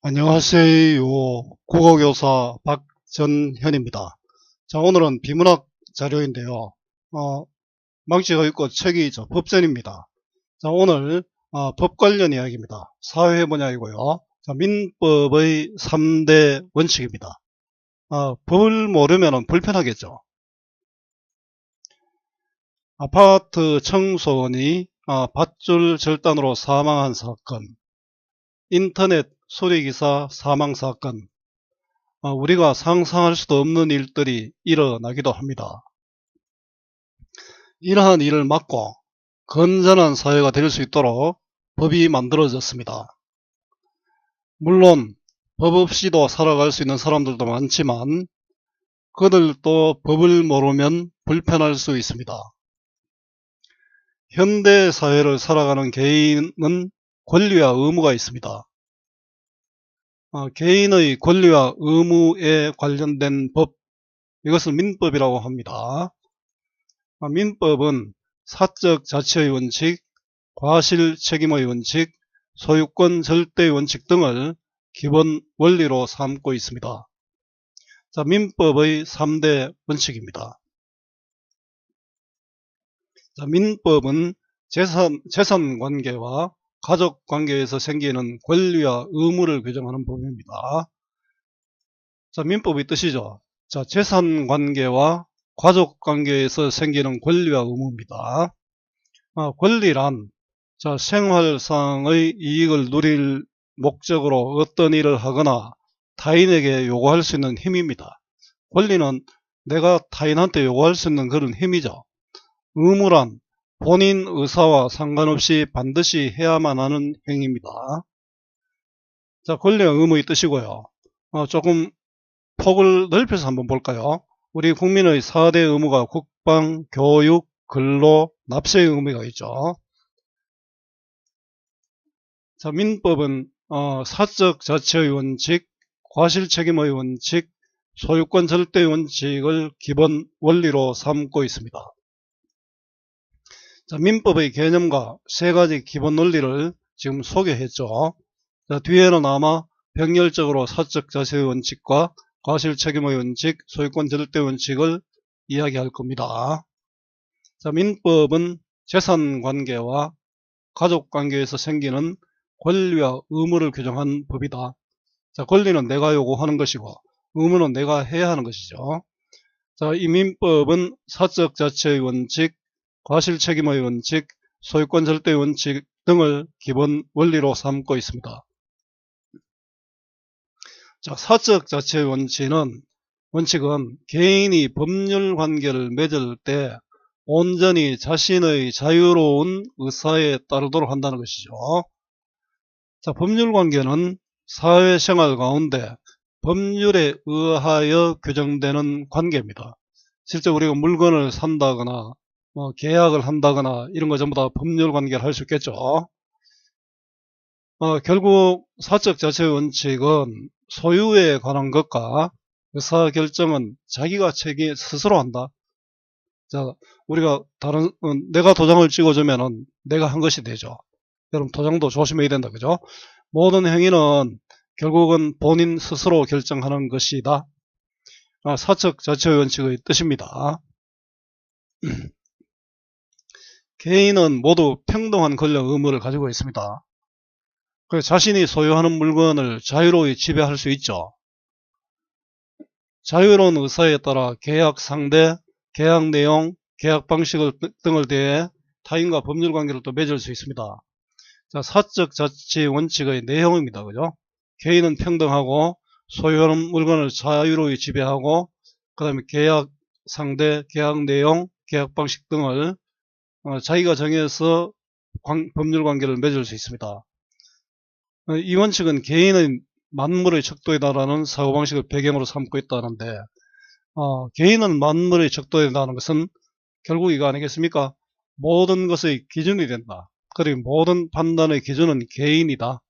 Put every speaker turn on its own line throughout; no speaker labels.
안녕하세요. 국어교사 박전현입니다. 자, 오늘은 비문학 자료인데요. 망치가 있고 책이 법전입니다. 자, 오늘 법 관련 이야기입니다. 사회 분야이고요. 자, 민법의 3대 원칙입니다. 법을 모르면 불편하겠죠. 아파트 청소원이 밧줄 절단으로 사망한 사건, 인터넷 수리기사 사망 사건, 우리가 상상할 수도 없는 일들이 일어나기도 합니다. 이러한 일을 막고 건전한 사회가 될 수 있도록 법이 만들어졌습니다. 물론 법 없이도 살아갈 수 있는 사람들도 많지만 그들도 법을 모르면 불편할 수 있습니다. 현대 사회를 살아가는 개인은 권리와 의무가 있습니다. 개인의 권리와 의무에 관련된 법, 이것을 민법이라고 합니다. 민법은 사적 자치의 원칙, 과실 책임의 원칙, 소유권 절대의 원칙 등을 기본 원리로 삼고 있습니다. 자, 민법의 3대 원칙입니다. 자, 민법은 재산 관계와 가족 관계에서 생기는 권리와 의무를 규정하는 법입니다. 자, 민법의 뜻이죠. 자, 재산 관계와 가족 관계에서 생기는 권리와 의무입니다. 권리란 생활상의 이익을 누릴 목적으로 어떤 일을 하거나 타인에게 요구할 수 있는 힘입니다. 권리는 내가 타인한테 요구할 수 있는 그런 힘이죠. 의무란 본인 의사와 상관없이 반드시 해야만 하는 행위입니다. 자, 권리와 의무의 뜻이고요. 조금 폭을 넓혀서 한번 볼까요? 우리 국민의 4대 의무가 국방, 교육, 근로, 납세의 의무가 있죠. 자, 민법은 사적 자치의 원칙, 과실책임의 원칙, 소유권 절대의 원칙을 기본 원리로 삼고 있습니다. 자, 민법의 개념과 세 가지 기본 원리를 지금 소개했죠. 자, 뒤에는 아마 병렬적으로 사적 자치의 원칙과 과실책임의 원칙, 소유권 절대의 원칙을 이야기할 겁니다. 자, 민법은 재산관계와 가족관계에서 생기는 권리와 의무를 규정한 법이다. 자, 권리는 내가 요구하는 것이고 의무는 내가 해야 하는 것이죠. 자, 이 민법은 사적 자치의 원칙, 과실책임의 원칙, 소유권 절대의 원칙 등을 기본 원리로 삼고 있습니다. 자, 사적 자치의 원칙은 개인이 법률 관계를 맺을 때 온전히 자신의 자유로운 의사에 따르도록 한다는 것이죠. 자, 법률 관계는 사회생활 가운데 법률에 의하여 규정되는 관계입니다. 실제 우리가 물건을 산다거나 계약을 한다거나 이런 거 전부 다 법률 관계를 할 수 있겠죠. 결국 사적 자치의 원칙은 소유에 관한 것과 의사결정은 자기가 스스로 한다. 자, 우리가 내가 도장을 찍어주면은 내가 한 것이 되죠. 여러분 도장도 조심해야 된다. 그죠? 모든 행위는 결국은 본인 스스로 결정하는 것이다. 사적 자치의 원칙의 뜻입니다. 개인은 모두 평등한 권리와 의무를 가지고 있습니다. 그래서 자신이 소유하는 물건을 자유로이 지배할 수 있죠. 자유로운 의사에 따라 계약 상대, 계약 내용, 계약 방식을 등을 대해 타인과 법률 관계를 또 맺을 수 있습니다. 자, 사적 자치 원칙의 내용입니다. 그죠? 개인은 평등하고 소유하는 물건을 자유로이 지배하고 그 다음에 계약 상대, 계약 내용, 계약 방식 등을 자기가 정해서 법률 관계를 맺을 수 있습니다. 이 원칙은 개인의 만물의 척도이다라는 사고방식을 배경으로 삼고 있다는데 개인은 만물의 척도이다는 것은 결국 이거 아니겠습니까? 모든 것의 기준이 된다. 그리고 모든 판단의 기준은 개인이다.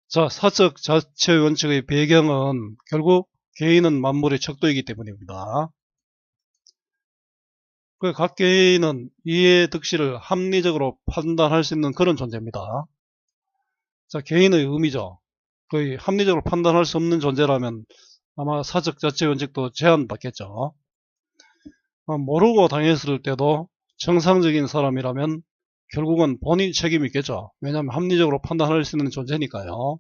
자, 사적 자치의 원칙의 배경은 결국 개인은 만물의 척도이기 때문입니다. 각 개인은 이해 득실을 합리적으로 판단할 수 있는 그런 존재입니다. 자, 개인의 의미죠. 거의 합리적으로 판단할 수 없는 존재라면 아마 사적 자치 원칙도 제한받겠죠. 모르고 당했을 때도 정상적인 사람이라면 결국은 본인 책임이 있겠죠. 왜냐하면 합리적으로 판단할 수 있는 존재니까요.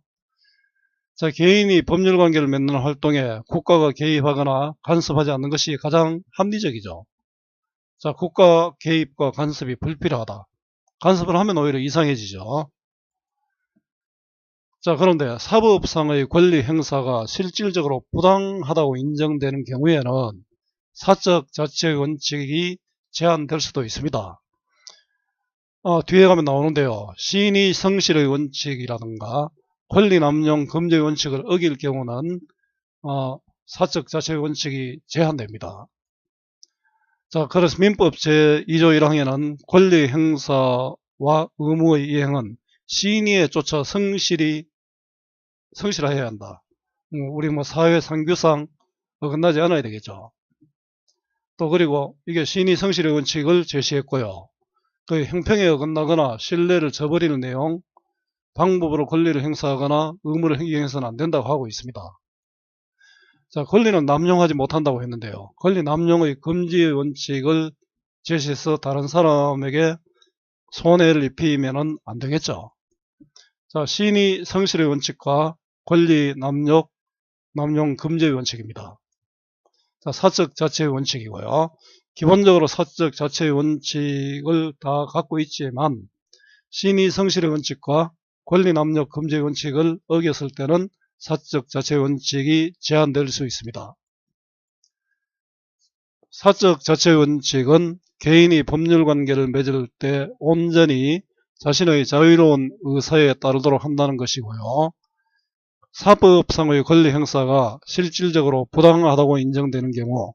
자, 개인이 법률관계를 맺는 활동에 국가가 개입하거나 간섭하지 않는 것이 가장 합리적이죠. 자, 국가 개입과 간섭이 불필요하다. 간섭을 하면 오히려 이상해지죠. 자, 그런데 사법상의 권리 행사가 실질적으로 부당하다고 인정되는 경우에는 사적 자치의 원칙이 제한될 수도 있습니다. 뒤에 가면 나오는데요. 시인이 성실의 원칙이라든가 권리 남용 금지의 원칙을 어길 경우는 사적 자치의 원칙이 제한됩니다. 자, 그래서 민법 제2조 1항에는 권리 행사와 의무의 이행은 시인위에 쫓아 성실해야 한다. 우리 사회 상규상 어긋나지 않아야 되겠죠. 또 그리고 이게 시인이 성실의 원칙을 제시했고요. 그 형평에 어긋나거나 신뢰를 저버리는 내용, 방법으로 권리를 행사하거나 의무를 이행해서는 안 된다고 하고 있습니다. 자, 권리는 남용하지 못한다고 했는데요. 권리 남용의 금지의 원칙을 제시해서 다른 사람에게 손해를 입히면 안 되겠죠. 자, 시인이 성실의 원칙과 권리 남용 금지의 원칙입니다. 자, 사적 자치의 원칙이고요. 기본적으로 사적 자치의 원칙을 다 갖고 있지만 시인이 성실의 원칙과 권리 남용 금지의 원칙을 어겼을 때는 사적 자치의 원칙이 제한될 수 있습니다. 사적 자치의 원칙은 개인이 법률관계를 맺을 때 온전히 자신의 자유로운 의사에 따르도록 한다는 것이고요. 사법상의 권리 행사가 실질적으로 부당하다고 인정되는 경우,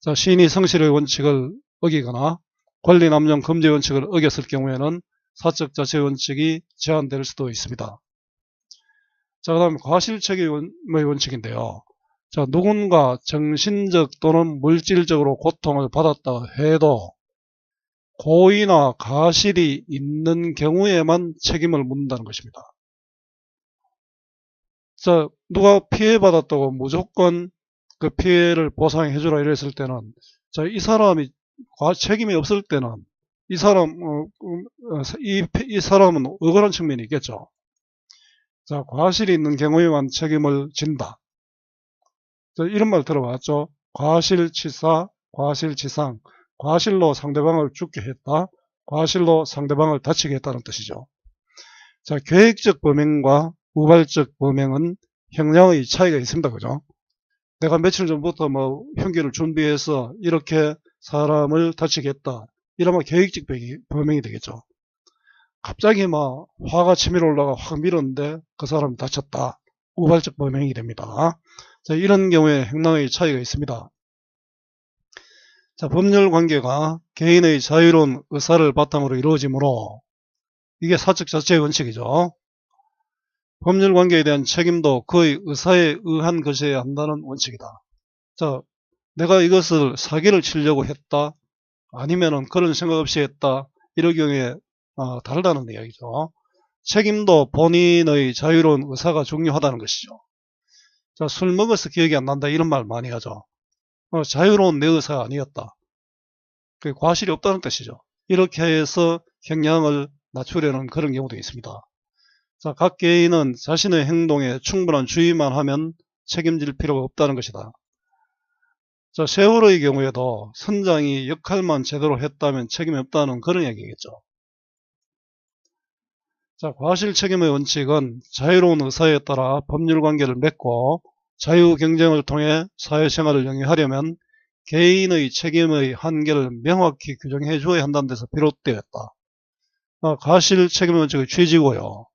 자, 시인이 성실의 원칙을 어기거나 권리 남용 금지 원칙을 어겼을 경우에는 사적 자치의 원칙이 제한될 수도 있습니다. 자, 그 다음에 과실책임의 원칙인데요. 자, 누군가 정신적 또는 물질적으로 고통을 받았다 해도 고의나 가실이 있는 경우에만 책임을 묻는다는 것입니다. 자, 누가 피해받았다고 무조건 그 피해를 보상해 주라 이랬을 때는, 자, 이 사람이 책임이 없을 때는 이 사람은 억울한 측면이 있겠죠. 자, 과실이 있는 경우에만 책임을 진다. 자, 이런 말 들어봤죠. 과실치사, 과실치상, 과실로 상대방을 죽게 했다, 과실로 상대방을 다치게 했다는 뜻이죠. 자, 계획적 범행과 우발적 범행은 형량의 차이가 있습니다. 그죠? 내가 며칠 전부터 형기를 준비해서 이렇게 사람을 다치게 했다. 이러면 계획적 범행이 되겠죠. 갑자기 화가 치밀어 올라가 확 밀었는데 그 사람이 다쳤다. 우발적 범행이 됩니다. 자, 이런 경우에 형량의 차이가 있습니다. 자, 법률관계가 개인의 자유로운 의사를 바탕으로 이루어지므로 이게 사적 자치의 원칙이죠. 법률관계에 대한 책임도 그의 의사에 의한 것이어야 한다는 원칙이다. 자, 내가 이것을 사기를 치려고 했다, 아니면은 그런 생각 없이 했다, 이럴 경우에 다르다는 이야기죠. 책임도 본인의 자유로운 의사가 중요하다는 것이죠. 자, 술 먹어서 기억이 안 난다, 이런 말 많이 하죠. 자유로운 내 의사가 아니었다. 그게 과실이 없다는 뜻이죠. 이렇게 해서 형량을 낮추려는 그런 경우도 있습니다. 자, 각 개인은 자신의 행동에 충분한 주의만 하면 책임질 필요가 없다는 것이다. 자, 세월의 경우에도 선장이 역할만 제대로 했다면 책임이 없다는 그런 얘기겠죠. 자, 과실 책임의 원칙은 자유로운 의사에 따라 법률관계를 맺고 자유경쟁을 통해 사회생활을 영위하려면 개인의 책임의 한계를 명확히 규정해 줘야 한다는 데서 비롯되었다. 과실 책임의 원칙의 취지고요.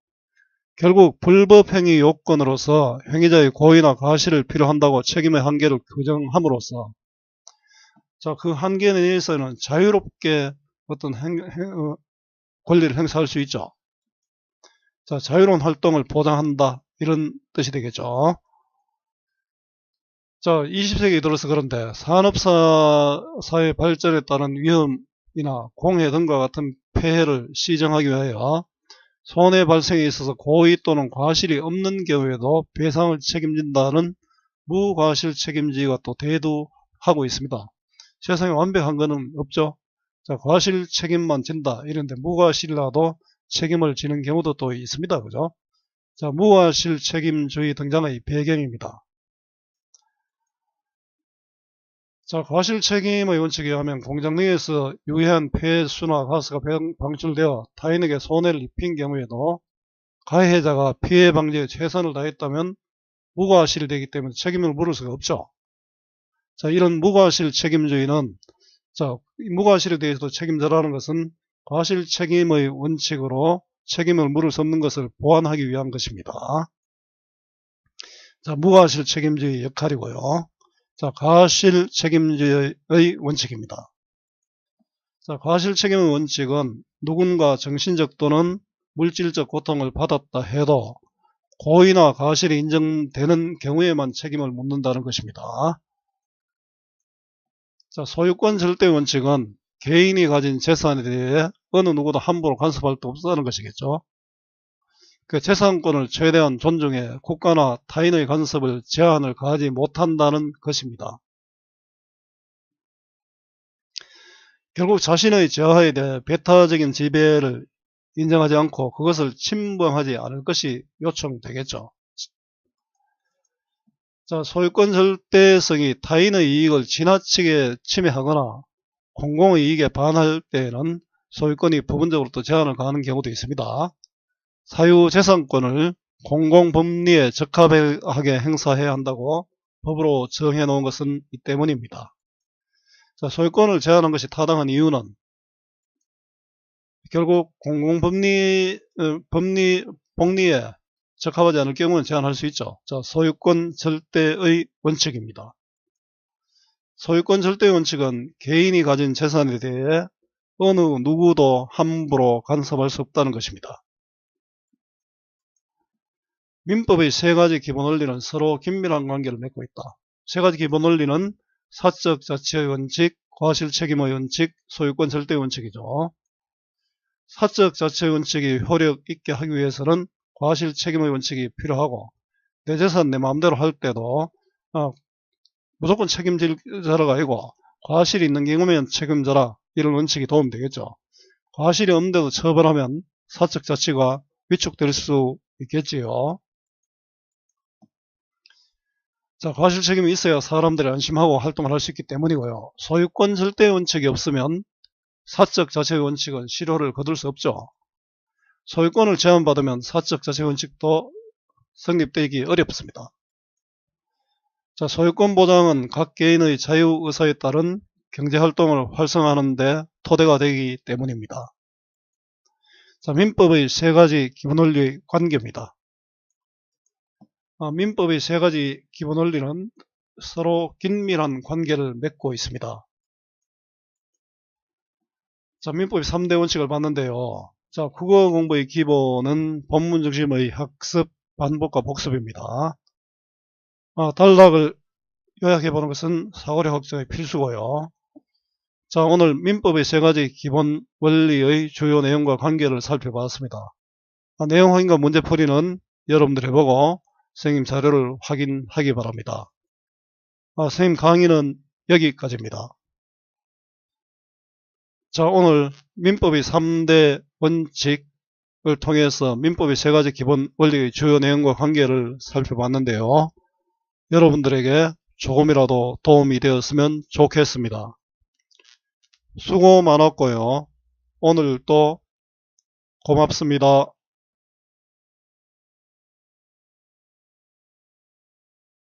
결국 불법행위 요건으로서 행위자의 고의나 과실을 필요한다고 책임의 한계를 규정함으로써, 자, 그 한계 내에서는 자유롭게 어떤 권리를 행사할 수 있죠. 자, 자유로운 활동을 보장한다, 이런 뜻이 되겠죠. 자, 20세기에 들어서 그런데 산업사회 발전에 따른 위험이나 공해 등과 같은 폐해를 시정하기 위하여 손해 발생에 있어서 고의 또는 과실이 없는 경우에도 배상을 책임진다는 무과실 책임지기가 또 대두하고 있습니다. 세상에 완벽한 거는 없죠. 자, 과실 책임만 진다 이런데 무과실이라도 책임을 지는 경우도 또 있습니다. 그죠? 자, 무과실 책임주의 등장의 배경입니다. 자, 과실 책임의 원칙에 의하면 공장 내에서 유해한 폐수나 가스가 방출되어 타인에게 손해를 입힌 경우에도 가해자가 피해 방지에 최선을 다했다면 무과실이 되기 때문에 책임을 물을 수가 없죠. 자, 이런 무과실 책임주의는, 자, 무과실에 대해서도 책임져라는 것은 과실 책임의 원칙으로 책임을 물을 수 없는 것을 보완하기 위한 것입니다. 자, 무과실 책임주의 역할이고요. 자, 과실 책임주의 원칙입니다. 자, 과실 책임의 원칙은 누군가 정신적 또는 물질적 고통을 받았다 해도 고의나 과실이 인정되는 경우에만 책임을 묻는다는 것입니다. 자, 소유권 절대 원칙은 개인이 가진 재산에 대해 어느 누구도 함부로 간섭할 수 없다는 것이겠죠. 그 재산권을 최대한 존중해 국가나 타인의 간섭을 제한을 가하지 못한다는 것입니다. 결국 자신의 재화에 대해 배타적인 지배를 인정하지 않고 그것을 침범하지 않을 것이 요청되겠죠. 자, 소유권 절대성이 타인의 이익을 지나치게 침해하거나 공공의 이익에 반할 때에는 소유권이 부분적으로 또 제한을 가하는 경우도 있습니다. 사유재산권을 공공법리에 적합하게 행사해야 한다고 법으로 정해 놓은 것은 이 때문입니다. 자, 소유권을 제한한 것이 타당한 이유는 결국 공공법리에 적합하지 않을 경우는 제한할 수 있죠. 자, 소유권 절대의 원칙입니다. 소유권 절대 원칙은 개인이 가진 재산에 대해 어느 누구도 함부로 간섭할 수 없다는 것입니다. 민법의 세 가지 기본 원리는 서로 긴밀한 관계를 맺고 있다. 세 가지 기본 원리는 사적 자치의 원칙, 과실 책임의 원칙, 소유권 절대 원칙이죠. 사적 자치의 원칙이 효력 있게 하기 위해서는 과실 책임의 원칙이 필요하고, 내 재산 내 마음대로 할 때도 무조건 책임질 자라가 아니고 과실이 있는 경우면 책임져라, 이런 원칙이 도움되겠죠. 과실이 없는데도 처벌하면 사적 자치가 위축될 수 있겠지요. 자, 과실 책임이 있어야 사람들이 안심하고 활동을 할 수 있기 때문이고요. 소유권 절대 원칙이 없으면 사적 자치의 원칙은 실효를 거둘 수 없죠. 소유권을 제한받으면 사적 자치의 원칙도 성립되기 어렵습니다. 자, 소유권 보장은 각 개인의 자유의사에 따른 경제활동을 활성화하는 데 토대가 되기 때문입니다. 자, 민법의 세 가지 기본 원리의 관계입니다. 민법의 세 가지 기본 원리는 서로 긴밀한 관계를 맺고 있습니다. 자, 민법의 3대 원칙을 봤는데요. 자, 국어 공부의 기본은 본문 중심의 학습, 반복과 복습입니다. 단락을 요약해보는 것은 사고력 확정의 필수고요. 자, 오늘 민법의 세 가지 기본 원리의 주요 내용과 관계를 살펴봤습니다. 내용 확인과 문제풀이는 여러분들 해보고 선생님 자료를 확인하기 바랍니다. 선생님 강의는 여기까지입니다. 자, 오늘 민법의 3대 원칙을 통해서 민법의 세 가지 기본 원리의 주요 내용과 관계를 살펴봤는데요. 여러분들에게 조금이라도 도움이 되었으면 좋겠습니다. 수고 많았고요. 오늘도 고맙습니다.